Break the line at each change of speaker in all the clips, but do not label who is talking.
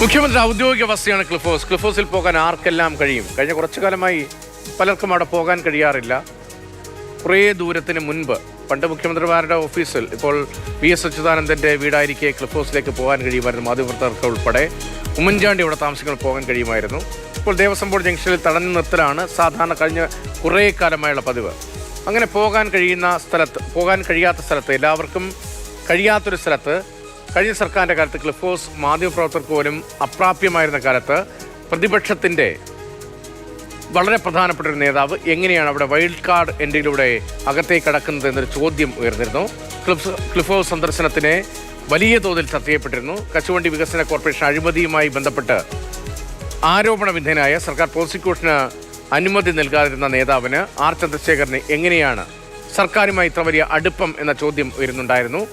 മുഖ്യമന്ത്രി ഔദ്യോഗിക വസതിയാണ് ക്ലിഫ് ഹൗസിൽ പോകാൻ ആർക്കെല്ലാം കഴിയും? കഴിഞ്ഞ കുറച്ചു കാലമായി പലർക്കും അവിടെ പോകാൻ കഴിയാറില്ല. കുറേ ദൂരത്തിന് മുൻപ് പണ്ട് മുഖ്യമന്ത്രിമാരുടെ ഓഫീസിൽ, ഇപ്പോൾ വി.എസ്. അച്യുതാനന്ദൻ്റെ വീടായിരിക്കെ ക്ലിഫ് ഹൗസിലേക്ക് പോകാൻ കഴിയുമായിരുന്നു. മാധ്യമപ്രവർത്തകർക്ക് ഉൾപ്പെടെ ഉമ്മൻചാണ്ടി അവിടെ താമസിക്കാൻ പോകാൻ കഴിയുമായിരുന്നു. ഇപ്പോൾ ദേവസ്വം ബോർഡ് ജംഗ്ഷനിൽ തടഞ്ഞു നിർത്തലാണ് സാധാരണ കഴിഞ്ഞ കുറേ കാലമായുള്ള പതിവ്. അങ്ങനെ പോകാൻ കഴിയാത്ത സ്ഥലത്ത്, എല്ലാവർക്കും കഴിയാത്തൊരു സ്ഥലത്ത് കഴിഞ്ഞ സർക്കാരിൻ്റെ കാലത്ത് ക്ലിഫ് ഹൗസ് മാധ്യമപ്രവർത്തകർക്ക് പോലും അപ്രാപ്യമായിരുന്ന കാലത്ത് പ്രതിപക്ഷത്തിൻ്റെ വളരെ പ്രധാനപ്പെട്ട ഒരു നേതാവ് എങ്ങനെയാണ് അവിടെ വൈൽഡ് കാർഡ് എൻട്രിയിലൂടെ അകത്തേക്ക് കടക്കുന്നത് എന്നൊരു ചോദ്യം ഉയർന്നിരുന്നു. ക്ലിഫ് ഹൗസ് സന്ദർശനത്തിന് വലിയ തോതിൽ ചർച്ച ചെയ്യപ്പെട്ടിരുന്നു. കശുവണ്ടി വികസന കോർപ്പറേഷൻ അഴിമതിയുമായി ബന്ധപ്പെട്ട് ആരോപണ വിധേയനായ സർക്കാർ പ്രോസിക്യൂഷന് അനുമതി നൽകാതിരുന്ന നേതാവിന് ആർ ചന്ദ്രശേഖരന് എങ്ങനെയാണ് സർക്കാരുമായി ഇത്ര വലിയ അടുപ്പം എന്ന ചോദ്യം ഉയരുന്നുണ്ടായിരുന്നു.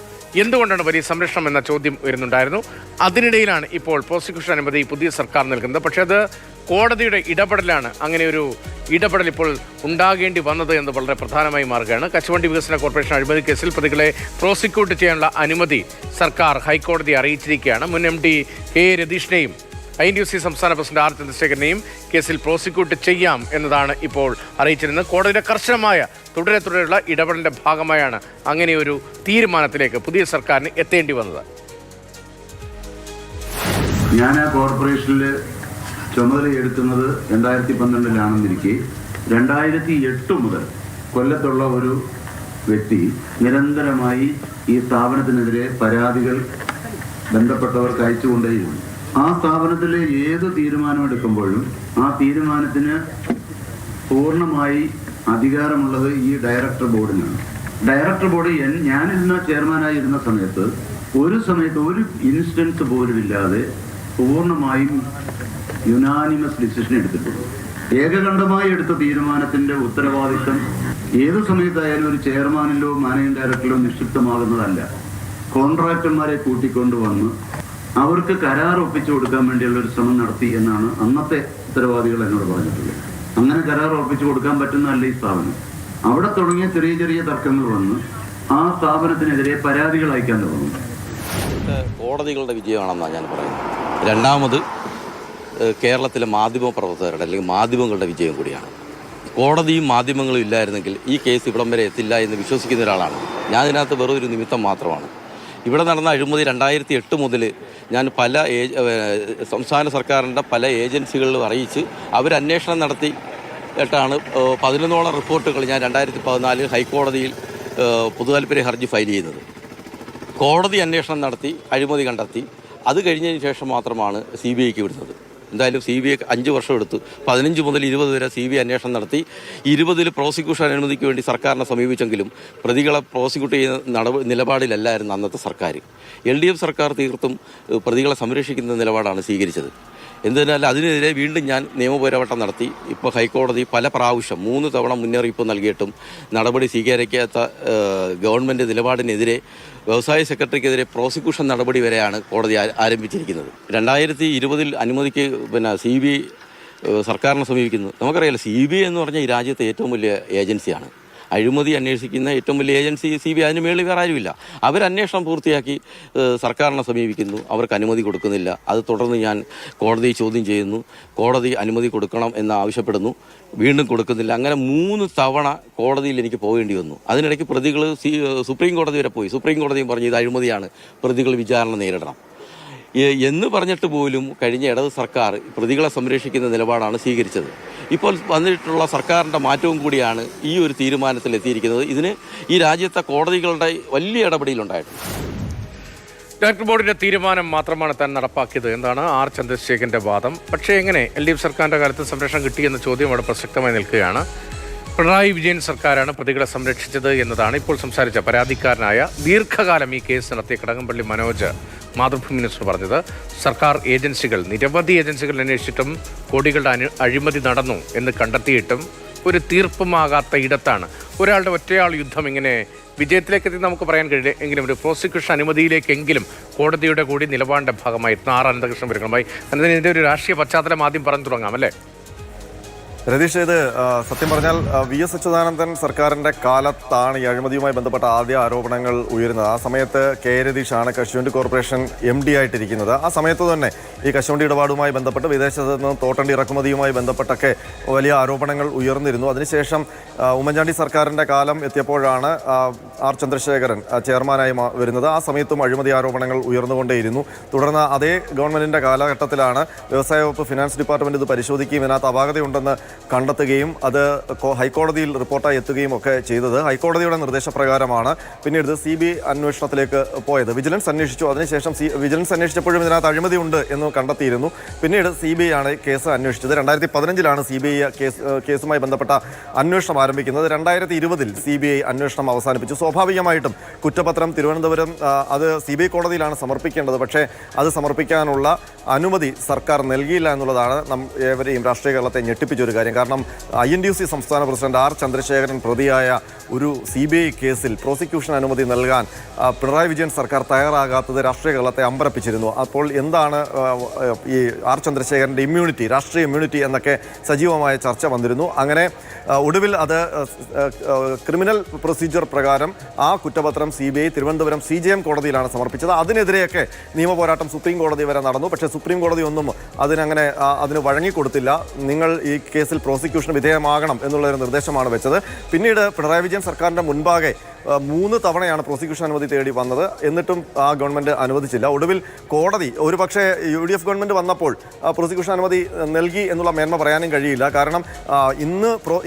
എന്തുകൊണ്ടാണ് വലിയ സംരക്ഷണം എന്ന ചോദ്യം ഉയരുന്നുണ്ടായിരുന്നു. അതിനിടയിലാണ് ഇപ്പോൾ പ്രോസിക്യൂഷൻ അനുമതി പുതിയ സർക്കാർ നൽകുന്നത്. പക്ഷേ അത് കോടതിയുടെ ഇടപെടലാണ്. അങ്ങനെ ഒരു ഇടപെടൽ ഇപ്പോൾ ഉണ്ടാകേണ്ടി വന്നത് എന്ന് വളരെ പ്രധാനമായി മാറുകയാണ്. കശുവണ്ടി വികസന കോർപ്പറേഷൻ അഴിമതി കേസിൽ പ്രതികളെ പ്രോസിക്യൂട്ട് ചെയ്യാനുള്ള അനുമതി സർക്കാർ ഹൈക്കോടതിയെ അറിയിച്ചിരിക്കുകയാണ്. മുൻ എം ഡി കെ രതീഷിനെയും INTUC സംസ്ഥാന പ്രസിഡന്റ് ആർ ചന്ദ്രശേഖരനെയും കേസിൽ പ്രോസിക്യൂട്ട് ചെയ്യാം എന്നതാണ് ഇപ്പോൾ അറിയിച്ചിരുന്നത്. കോടതിയുടെ കർശനമായ തുടരെയുള്ള ഇടപെടലിന്റെ ഭാഗമായാണ് അങ്ങനെയൊരു തീരുമാനത്തിലേക്ക് പുതിയ സർക്കാരിന് എത്തേണ്ടി വന്നത്.
ഞാൻ ആ കോർപ്പറേഷനിൽ ചുമതലയെടുക്കുന്നത് 2012 2008 മുതൽ കൊല്ലത്തുള്ള ഒരു വ്യക്തി നിരന്തരമായി ഈ സ്ഥാപനത്തിനെതിരെ പരാതികൾ ബന്ധപ്പെട്ടവർക്ക് അയച്ചുകൊണ്ടേയിരുന്നു. ആ സ്ഥാപനത്തിലെ ഏത് തീരുമാനമെടുക്കുമ്പോഴും ആ തീരുമാനത്തിന് പൂർണ്ണമായി അധികാരമുള്ളത് ഈ ഡയറക്ടർ ബോർഡിനാണ്. ഡയറക്ടർ ബോർഡ് ഞാനിരുന്ന ചെയർമാനായിരുന്ന സമയത്ത് ഒരു ഇൻസ്റ്റൻസ് പോലും ഇല്ലാതെ പൂർണ്ണമായും യുനാനിമസ് ഡിസിഷൻ എടുത്തിട്ടുള്ളൂ. ഏകകണ്ഠമായി എടുത്ത തീരുമാനത്തിന്റെ ഉത്തരവാദിത്തം ഏതു സമയത്തായാലും ഒരു ചെയർമാനിലോ മാനേജിംഗ് ഡയറക്ടറിലോ നിക്ഷിപ്തമാകുന്നതല്ല. കോൺട്രാക്ടർമാരെ കൂട്ടിക്കൊണ്ടുവന്ന് അവർക്ക് കരാർ ഒപ്പിച്ചു കൊടുക്കാൻ വേണ്ടിയുള്ള ഒരു ശ്രമം നടത്തി എന്നാണ് അന്നത്തെ ഉത്തരവാദികൾ എന്നോട് പറഞ്ഞിട്ടുള്ളത്. അങ്ങനെ കരാർ ഒപ്പിച്ചു കൊടുക്കാൻ പറ്റുന്നതല്ല ഈ സ്ഥാപനം. അവിടെ തുടങ്ങിയ ചെറിയ തർക്കങ്ങൾ വന്ന് ആ സ്ഥാപനത്തിനെതിരെ പരാതികൾ അയക്കാൻ തുടങ്ങും.
കോടതികളുടെ വിജയമാണെന്നാണ് ഞാൻ പറയുന്നത്. രണ്ടാമത് കേരളത്തിലെ മാധ്യമ പ്രവർത്തകരുടെ അല്ലെങ്കിൽ മാധ്യമങ്ങളുടെ വിജയം കൂടിയാണ്. കോടതിയും മാധ്യമങ്ങളും ഇല്ലായിരുന്നെങ്കിൽ ഈ കേസ് ഇവിടം വരെ എത്തില്ല എന്ന് വിശ്വസിക്കുന്ന ഒരാളാണ് ഞാൻ. ഇതിനകത്ത് വെറും ഒരു നിമിത്തം മാത്രമാണ്. ഇവിടെ നടന്ന അഴിമതി 2008 മുതൽ ഞാൻ പല സംസ്ഥാന സർക്കാരിൻ്റെ പല ഏജൻസികളിലും അറിയിച്ച് അവർ അന്വേഷണം നടത്തിയിട്ടാണ് 11ഓളം റിപ്പോർട്ടുകൾ ഞാൻ 2014 ഹൈക്കോടതിയിൽ പൊതുതാൽപര്യ ഹർജി ഫയൽ ചെയ്യുന്നത്. കോടതി അന്വേഷണം നടത്തി അഴിമതി കണ്ടെത്തി. അത് കഴിഞ്ഞതിന് ശേഷം മാത്രമാണ് CBIക്ക് വിടുന്നത്. എന്തായാലും CBI 5 വർഷം എടുത്തു. 15 മുതൽ 20 വരെ CBI അന്വേഷണം നടത്തി. 20 പ്രോസിക്യൂഷൻ അനുമതിക്ക് വേണ്ടി സർക്കാരിനെ സമീപിച്ചെങ്കിലും പ്രതികളെ പ്രോസിക്യൂട്ട് ചെയ്യുന്ന നിലപാടിലല്ലായിരുന്നു അന്നത്തെ സർക്കാർ. LDF സർക്കാർ തീർത്തും പ്രതികളെ സംരക്ഷിക്കുന്ന നിലപാടാണ് സ്വീകരിച്ചത്. എന്തിനാൽ അതിനെതിരെ വീണ്ടും ഞാൻ നിയമപോരാട്ടം നടത്തി. ഇപ്പോൾ ഹൈക്കോടതി പല പ്രാവശ്യം 3 തവണ മുന്നറിയിപ്പ് നൽകിയിട്ടും നടപടി സ്വീകരിക്കാത്ത ഗവൺമെൻറ് നിലപാടിനെതിരെ വ്യവസായ സെക്രട്ടറിക്കെതിരെ പ്രോസിക്യൂഷൻ നടപടി വരെയാണ് കോടതി ആരംഭിച്ചിരിക്കുന്നത്. 2020 അനുമതിക്ക് CBI സർക്കാരിനെ സമീപിക്കുന്നു. നമുക്കറിയാലോ, CBI എന്ന് പറഞ്ഞാൽ ഈ രാജ്യത്തെ ഏറ്റവും വലിയ ഏജൻസിയാണ്. അഴിമതി അന്വേഷിക്കുന്ന ഏറ്റവും വലിയ ഏജൻസി CBI. അതിന് മേളിൽ വേറെ ആരുമില്ല. അവരന്വേഷണം പൂർത്തിയാക്കി സർക്കാരിനെ സമീപിക്കുന്നു. അവർക്ക് അനുമതി കൊടുക്കുന്നില്ല. അത് തുടർന്ന് ഞാൻ കോടതിയെ ചോദ്യം ചെയ്യുന്നു. കോടതി അനുമതി കൊടുക്കണം എന്ന് ആവശ്യപ്പെടുന്നു. വീണ്ടും കൊടുക്കുന്നില്ല. അങ്ങനെ 3 തവണ കോടതിയിൽ എനിക്ക് പോകേണ്ടി വന്നു. അതിനിടയ്ക്ക് പ്രതികൾ സുപ്രീം കോടതി വരെ പോയി. സുപ്രീം കോടതിയും പറഞ്ഞു ഇത് അഴിമതിയാണ്, പ്രതികൾ വിചാരണ നേരിടണം എന്ന് പറഞ്ഞിട്ട് പോലും കഴിഞ്ഞ ഇടത് സർക്കാർ പ്രതികളെ സംരക്ഷിക്കുന്ന നിലപാടാണ് സ്വീകരിച്ചത്. ഇപ്പോൾ വന്നിട്ടുള്ള സർക്കാരിൻ്റെ മാറ്റവും കൂടിയാണ് ഈ ഒരു തീരുമാനത്തിൽ എത്തിയിരിക്കുന്നത്. ഇതിന് ഈ രാജ്യത്തെ കോടതികളുടെ വലിയ ഇടപെടലുണ്ടായിട്ടുണ്ട്.
ഡയറക്ടർ ബോർഡിൻ്റെ തീരുമാനം മാത്രമാണ് താൻ നടപ്പാക്കിയത് എന്നാണ് ആർ ചന്ദ്രശേഖരൻ്റെ വാദം. പക്ഷേ എങ്ങനെ LDF സർക്കാരിൻ്റെ കാലത്ത് സംരക്ഷണം കിട്ടിയെന്ന ചോദ്യം അവിടെ പ്രസക്തമായി നിൽക്കുകയാണ്. പിണറായി വിജയൻ സർക്കാരാണ് പ്രതികളെ സംരക്ഷിച്ചത് എന്നതാണ് ഇപ്പോൾ സംസാരിച്ച പരാതിക്കാരനായ ദീർഘകാലം ഈ കേസ് നടത്തിയ കടകംപള്ളി മനോജ് മാതൃഭൂമി ന്യൂസിനോട് പറഞ്ഞത്. സർക്കാർ ഏജൻസികൾ, നിരവധി ഏജൻസികൾ അന്വേഷിച്ചിട്ടും കോടികളുടെ അഴിമതി നടന്നു എന്ന് കണ്ടെത്തിയിട്ടും ഒരു തീർപ്പുമാകാത്ത ഇടത്താണ് ഒരാളുടെ ഒറ്റയാൾ യുദ്ധം ഇങ്ങനെ വിജയത്തിലേക്കെത്തി നമുക്ക് പറയാൻ കഴിയില്ല. എങ്കിലും ഒരു പ്രോസിക്യൂഷൻ അനുമതിയിലേക്കെങ്കിലും കോടതിയുടെ കൂടി നിലപാടിൻ്റെ ഭാഗമായിരുന്നു ആർ അനന്തകൃഷ്ണൻ വരുന്നതുമായി. അതിൻ്റെ ഒരു രാഷ്ട്രീയ പശ്ചാത്തലം ആദ്യം പറഞ്ഞു തുടങ്ങാം അല്ലേ?
രതീഷ്, ഇത് സത്യം പറഞ്ഞാൽ VS അച്യുതാനന്ദൻ സർക്കാരിൻ്റെ കാലത്താണ് ഈ അഴിമതിയുമായി ബന്ധപ്പെട്ട ആദ്യ ആരോപണങ്ങൾ ഉയരുന്നത്. ആ സമയത്ത് കെ രതീഷാണ് കശുവണ്ടി കോർപ്പറേഷൻ MD ആയിട്ടിരിക്കുന്നത്. ആ സമയത്ത് തന്നെ ഈ കശുവണ്ടി ഇടപാടുമായി ബന്ധപ്പെട്ട് വിദേശത്ത് നിന്ന് തോട്ടണ്ടി ഇറക്കുമതിയുമായി ബന്ധപ്പെട്ടൊക്കെ വലിയ ആരോപണങ്ങൾ ഉയർന്നിരുന്നു. അതിനുശേഷം ഉമ്മൻചാണ്ടി സർക്കാരിൻ്റെ കാലം എത്തിയപ്പോഴാണ് R ചന്ദ്രശേഖരൻ ചെയർമാനായി വരുന്നത്. ആ സമയത്തും അഴിമതി ആരോപണങ്ങൾ ഉയർന്നുകൊണ്ടേയിരുന്നു. തുടർന്ന് അതേ ഗവൺമെൻറ്റിൻ്റെ കാലഘട്ടത്തിലാണ് വ്യവസായ വകുപ്പ് ഫിനാൻസ് ഡിപ്പാർട്ട്മെൻറ്റ് ഇത് പരിശോധിക്കുകയും ഇതിനകത്ത് അപാകതയുണ്ടെന്ന് കണ്ടെത്തുകയും അത് ഹൈക്കോടതിയിൽ റിപ്പോർട്ടായി എത്തുകയും ഒക്കെ ചെയ്തത്. ഹൈക്കോടതിയുടെ നിർദ്ദേശപ്രകാരമാണ് പിന്നീട് CBI അന്വേഷണത്തിലേക്ക് പോയത്. വിജിലൻസ് അന്വേഷിച്ചു. അതിനുശേഷം വിജിലൻസ് അന്വേഷിച്ചപ്പോഴും ഇതിനകത്ത് അഴിമതി ഉണ്ട് എന്ന് കണ്ടെത്തിയിരുന്നു. പിന്നീട് CBI ആണ് കേസ് അന്വേഷിച്ചത്. 2015 CBI കേസുമായി ബന്ധപ്പെട്ട അന്വേഷണം ആരംഭിക്കുന്നത്. 2020 CBI അന്വേഷണം അവസാനിപ്പിച്ചു. സ്വാഭാവികമായിട്ടും കുറ്റപത്രം തിരുവനന്തപുരം അത് CBI കോടതിയിലാണ് സമർപ്പിക്കേണ്ടത്. പക്ഷേ അത് സമർപ്പിക്കാനുള്ള അനുമതി സർക്കാർ നൽകിയില്ല എന്നുള്ളതാണ് ഏവരെയും രാഷ്ട്രീയ കേരളത്തെ ഞെട്ടിപ്പിച്ചൊരു കാര്യം. കാരണം INTUC സംസ്ഥാന പ്രസിഡന്റ് R ചന്ദ്രശേഖരൻ പ്രതിയായ ഒരു CBI കേസിൽ പ്രോസിക്യൂഷൻ അനുമതി നൽകാൻ പിണറായി വിജയൻ സർക്കാർ തയ്യാറാകാത്തത് രാഷ്ട്രീയ കേരളത്തെ അമ്പരപ്പിച്ചിരുന്നു. അപ്പോൾ എന്താണ് ഈ R ചന്ദ്രശേഖരൻ്റെ ഇമ്മ്യൂണിറ്റി, രാഷ്ട്രീയ ഇമ്മ്യൂണിറ്റി എന്നൊക്കെ സജീവമായ ചർച്ച വന്നിരുന്നു. അങ്ങനെ ഒടുവിൽ അത് ക്രിമിനൽ പ്രൊസീജിയർ പ്രകാരം ആ കുറ്റപത്രം CBI തിരുവനന്തപുരം CJM കോടതിയിലാണ് സമർപ്പിച്ചത്. അതിനെതിരെയൊക്കെ നിയമപോരാട്ടം സുപ്രീം കോടതി വരെ നടന്നു. പക്ഷേ സുപ്രീം കോടതി ഒന്നും അതിന് വഴങ്ങിക്കൊടുത്തില്ല. നിങ്ങൾ ഈ കേസിൽ പ്രോസിക്യൂഷന് വിധേയമാകണം എന്നുള്ളൊരു നിർദ്ദേശമാണ് വെച്ചത്. പിന്നീട് പിണറായി വിജയൻ സർക്കാരിൻ്റെ മുൻപാകെ 3 തവണയാണ് പ്രോസിക്യൂഷൻ അനുമതി തേടി വന്നത്. എന്നിട്ടും ആ ഗവൺമെൻറ് അനുവദിച്ചില്ല. ഒടുവിൽ കോടതി ഒരുപക്ഷെ UDF ഗവൺമെൻറ് വന്നപ്പോൾ പ്രോസിക്യൂഷൻ അനുമതി നൽകി എന്നുള്ള മേന്മ പറയാനും കഴിയില്ല. കാരണം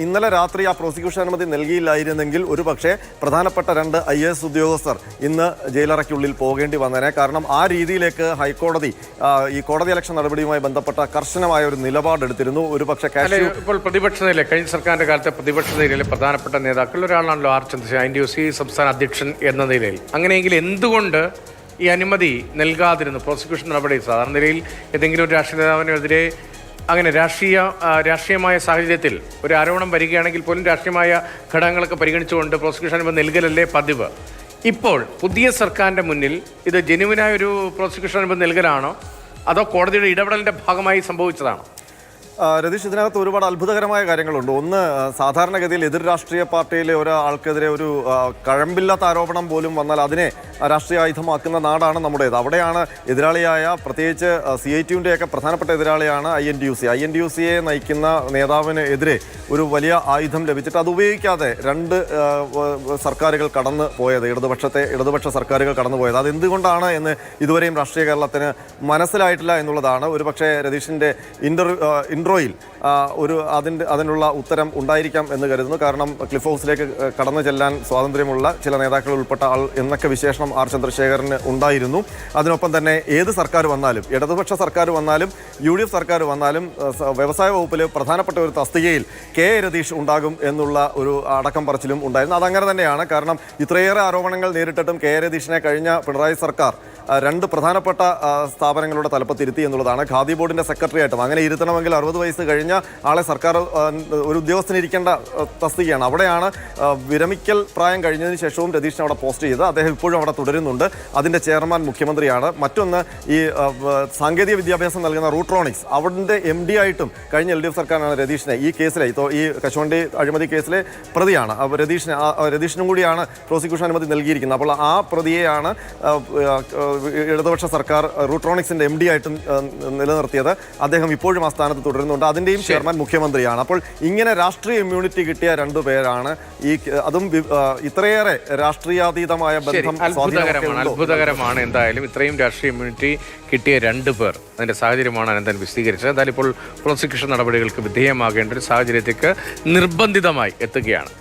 ഇന്നലെ രാത്രി ആ പ്രോസിക്യൂഷൻ അനുമതി നൽകിയില്ലായിരുന്നെങ്കിൽ ഒരുപക്ഷെ പ്രധാനപ്പെട്ട 2 IAS ഉദ്യോഗസ്ഥർ ഇന്ന് ജയിലറയ്ക്കുള്ളിൽ പോകേണ്ടി വന്നേനെ. കാരണം ആ രീതിയിലേക്ക് ഹൈക്കോടതി ഈ കോടതി ഇലക്ഷൻ നടപടിയുമായി ബന്ധപ്പെട്ട കർശനമായ ഒരു നിലപാടെടുത്തിരുന്നു. ഒരുപക്ഷെ
ഇപ്പോൾ പ്രതിപക്ഷ നില കഴിഞ്ഞ സർക്കാരിന്റെ കാലത്തെ പ്രതിപക്ഷ നിലയിലെ പ്രധാനപ്പെട്ട നേതാക്കളിൽ ഒരാളാണല്ലോ R ചന്ദ്രശേഖരൻ, INTUC സംസ്ഥാന അധ്യക്ഷൻ എന്ന നിലയിൽ. അങ്ങനെയെങ്കിൽ എന്തുകൊണ്ട് ഈ അനുമതി നൽകാതിരുന്നു? പ്രോസിക്യൂഷൻ നടപടി സാധാരണ നിലയിൽ ഏതെങ്കിലും ഒരു രാഷ്ട്രീയ നേതാവിനെതിരെ അങ്ങനെ രാഷ്ട്രീയമായ സാഹചര്യത്തിൽ ഒരു ആരോപണം വരികയാണെങ്കിൽ പോലും രാഷ്ട്രീയമായ ഘടകങ്ങളൊക്കെ പരിഗണിച്ചുകൊണ്ട് പ്രോസിക്യൂഷൻ അനുമതി നൽകലല്ലേ പതിവ്. ഇപ്പോൾ പുതിയ സർക്കാരിൻ്റെ മുന്നിൽ ഇത് ജെന്യുവിനായ ഒരു പ്രോസിക്യൂഷൻ അനുമതി നൽകലാണോ അതോ കോടതിയുടെ ഇടപെടലിൻ്റെ ഭാഗമായി സംഭവിച്ചതാണോ?
രതീഷ്, ഇതിനകത്ത് ഒരുപാട് അത്ഭുതകരമായ കാര്യങ്ങളുണ്ട്. ഒന്ന്, സാധാരണഗതിയിൽ എതിർ രാഷ്ട്രീയ പാർട്ടിയിലെ ഒരാൾക്കെതിരെ ഒരു കഴമ്പില്ലാത്ത ആരോപണം പോലും വന്നാൽ അതിനെ രാഷ്ട്രീയ ആയുധമാക്കുന്ന നാടാണ് നമ്മുടേത്. അവിടെയാണ് എതിരാളിയായ, പ്രത്യേകിച്ച് CITUവിൻ്റെയൊക്കെ പ്രധാനപ്പെട്ട എതിരാളിയാണ് INTUCയെ നയിക്കുന്ന നേതാവിന് എതിരെ ഒരു വലിയ ആയുധം ലഭിച്ചിട്ട് അത് ഉപയോഗിക്കാതെ 2 സർക്കാരുകൾ കടന്നു പോയത്, ഇടതുപക്ഷ സർക്കാരുകൾ കടന്നു പോയത്. അതെന്തുകൊണ്ടാണ് എന്ന് ഇതുവരെയും രാഷ്ട്രീയ കേരളത്തിന് മനസ്സിലായിട്ടില്ല എന്നുള്ളതാണ്. ഒരുപക്ഷെ രതീഷിൻ്റെ ഇൻട്രോയിൽ അതിനുള്ള ഉത്തരം ഉണ്ടായിരിക്കാം എന്ന് കരുതുന്നു. കാരണം ക്ലിഫ് ഹൗസിലേക്ക് കടന്നു ചെല്ലാൻ സ്വാതന്ത്ര്യമുള്ള ചില നേതാക്കൾ ഉൾപ്പെട്ട ആൾ എന്നൊക്കെ വിശേഷണം R ചന്ദ്രശേഖരന് ഉണ്ടായിരുന്നു. അതിനൊപ്പം തന്നെ ഏത് സർക്കാർ വന്നാലും, ഇടതുപക്ഷ സർക്കാർ വന്നാലും UDF സർക്കാർ വന്നാലും വ്യവസായ വകുപ്പിൽ പ്രധാനപ്പെട്ട ഒരു തസ്തികയിൽ K രതീഷ് ഉണ്ടാകും എന്നുള്ള ഒരു അടക്കം പറച്ചിലും ഉണ്ടായിരുന്നു. അതങ്ങനെ തന്നെയാണ്. കാരണം ഇത്രയേറെ ആരോപണങ്ങൾ നേരിട്ടിട്ടും K രതീഷിനെ കഴിഞ്ഞ പിണറായി സർക്കാർ 2 പ്രധാനപ്പെട്ട സ്ഥാപനങ്ങളുടെ തലപ്പത്തിരുത്തി എന്നുള്ളതാണ്. ഖാദി ബോർഡിൻ്റെ സെക്രട്ടറി ആയിട്ടും അങ്ങനെ ഇരുത്തണമെങ്കിൽ 60 വയസ്സ് കഴിഞ്ഞ ആളെ സർക്കാർ ഒരു ഉദ്യോഗസ്ഥന് ഇരിക്കേണ്ട തസ്തികയാണ്. അവിടെയാണ് വിരമിക്കൽ പ്രായം കഴിഞ്ഞതിന് ശേഷവും രതീഷിനെ അവിടെ പോസ്റ്റ് ചെയ്ത് അദ്ദേഹം ഇപ്പോഴും അവിടെ തുടരുന്നുണ്ട്. അതിൻ്റെ ചെയർമാൻ മുഖ്യമന്ത്രിയാണ്. മറ്റൊന്ന്, ഈ സാങ്കേതിക വിദ്യാഭ്യാസം നൽകുന്ന റൂട്രോണിക്സ് അവിടെ MD ആയിട്ടും കഴിഞ്ഞ LDF സർക്കാരാണ് രതീഷിനെ ഈ കേസിലെ ഈ കശുവണ്ടി അഴിമതി കേസിലെ പ്രതിയാണ്. രതീഷിനും കൂടിയാണ് പ്രോസിക്യൂഷൻ അനുമതി നൽകിയിരിക്കുന്നത്. അപ്പോൾ ആ പ്രതിയെയാണ് ഇടതുപക്ഷ സർക്കാർ റൂട്രോണിക്സിൻ്റെ MD ആയിട്ടും നിലനിർത്തിയത്. അദ്ദേഹം ഇപ്പോഴും ആ സ്ഥാനത്ത് തുടരുന്നുണ്ട്. അതിൻ്റെയും ചെയർമാൻ മുഖ്യമന്ത്രിയാണ്. അപ്പോൾ ഇങ്ങനെ രാഷ്ട്രീയ ഇമ്മ്യൂണിറ്റി കിട്ടിയ 2 പേരാണ് അതും ഇത്രയേറെ രാഷ്ട്രീയാതീതമായ ബന്ധം.
അത്ഭുതകരമാണ്. എന്തായാലും ഇത്രയും രാഷ്ട്രീയ ഇമ്മ്യൂണിറ്റി കിട്ടിയ 2 പേർ, അതിൻ്റെ സാഹചര്യമാണ് അനന്തൻ വിശദീകരിച്ചത്. എന്തായാലും ഇപ്പോൾ പ്രോസിക്യൂഷൻ നടപടികൾക്ക് വിധേയമാകേണ്ട ഒരു സാഹചര്യത്തേക്ക് നിർബന്ധിതമായി എത്തുകയാണ്.